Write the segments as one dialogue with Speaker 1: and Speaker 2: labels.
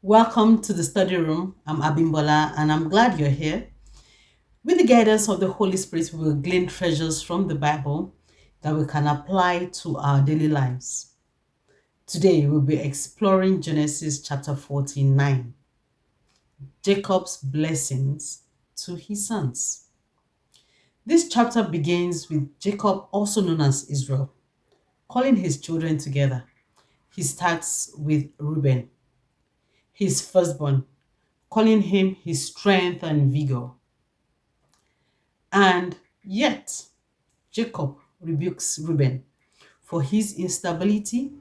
Speaker 1: Welcome to the study room. I'm Abimbola and I'm glad you're here. With the guidance of the Holy Spirit, we will glean treasures from the Bible that we can apply to our daily lives. Today, we'll be exploring Genesis chapter 49, Jacob's blessings to his sons. This chapter begins with Jacob, also known as Israel, calling his children together. He starts with Reuben, his firstborn, calling him his strength and vigor. And yet, Jacob rebukes Reuben for his instability,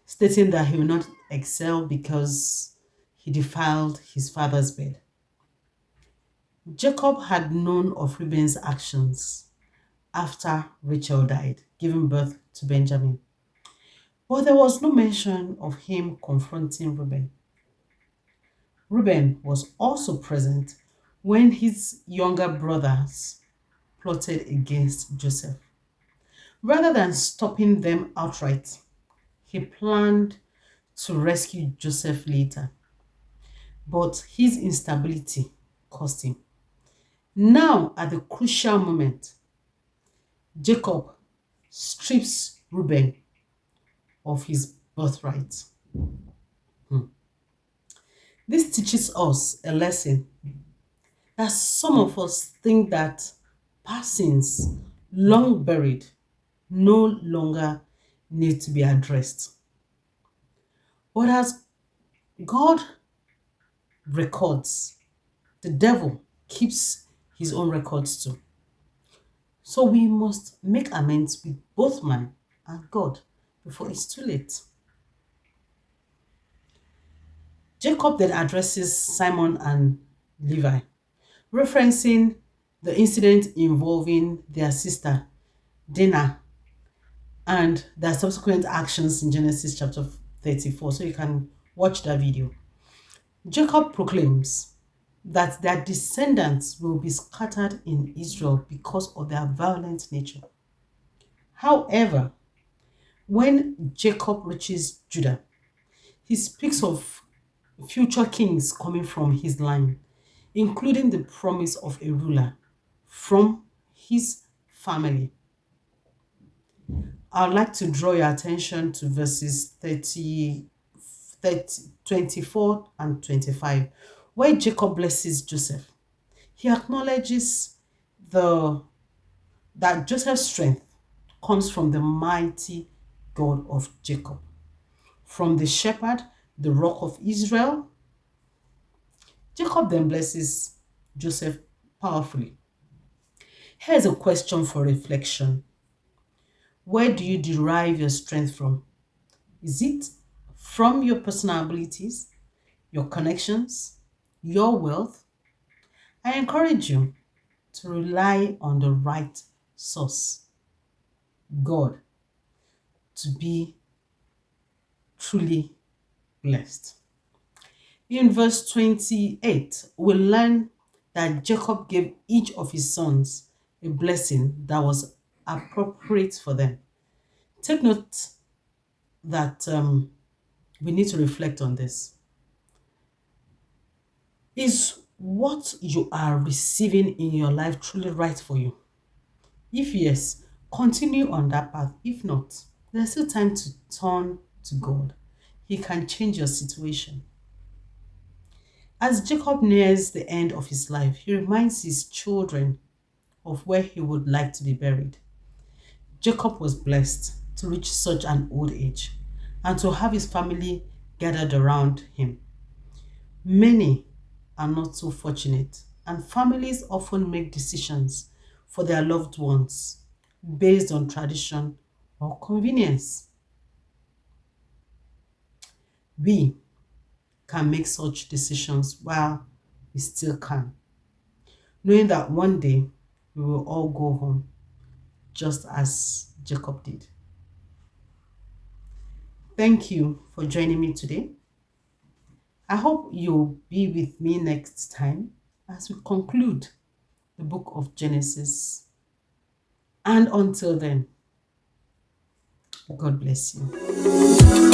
Speaker 1: stating that he will not excel because he defiled his father's bed. Jacob had known of Reuben's actions after Rachel died, giving birth to Benjamin. But there was no mention of him confronting Reuben. Reuben was also present when his younger brothers plotted against Joseph. Rather than stopping them outright, he planned to rescue Joseph later. But his instability cost him. Now, at the crucial moment, Jacob strips Reuben of his birthright. This teaches us a lesson that some of us think that persons long buried no longer need to be addressed. But as God records, the devil keeps his own records too. So we must make amends with both man and God before it's too late. Jacob then addresses Simon and Levi, referencing the incident involving their sister Dinah and their subsequent actions in Genesis chapter 34. So you can watch that video. Jacob proclaims that their descendants will be scattered in Israel because of their violent nature. However, when Jacob reaches Judah, he speaks of future kings coming from his line, including the promise of a ruler from his family. I would like to draw your attention to verses 24 and 25, where Jacob blesses Joseph. He acknowledges that Joseph's strength comes from the mighty God of Jacob, from the shepherd, the rock of Israel. Jacob then blesses Joseph powerfully. Here's a question for reflection. Where do you derive your strength from? Is it from your personal abilities, your connections, your wealth? I encourage you to rely on the right source, God, to be truly blessed. In verse 28, we learn that Jacob gave each of his sons a blessing that was appropriate for them. Take note that we need to reflect on this. Is what you are receiving in your life truly right for you? If yes, continue on that path. If not, there's still time to turn to God. He can change your situation. As Jacob nears the end of his life, he reminds his children of where he would like to be buried. Jacob was blessed to reach such an old age and to have his family gathered around him. Many are not so fortunate, and families often make decisions for their loved ones based on tradition or convenience. We can make such decisions while we still can, knowing that one day we will all go home, just as Jacob did. Thank you for joining me today. I hope you'll be with me next time as we conclude the book of Genesis And until then, God bless you.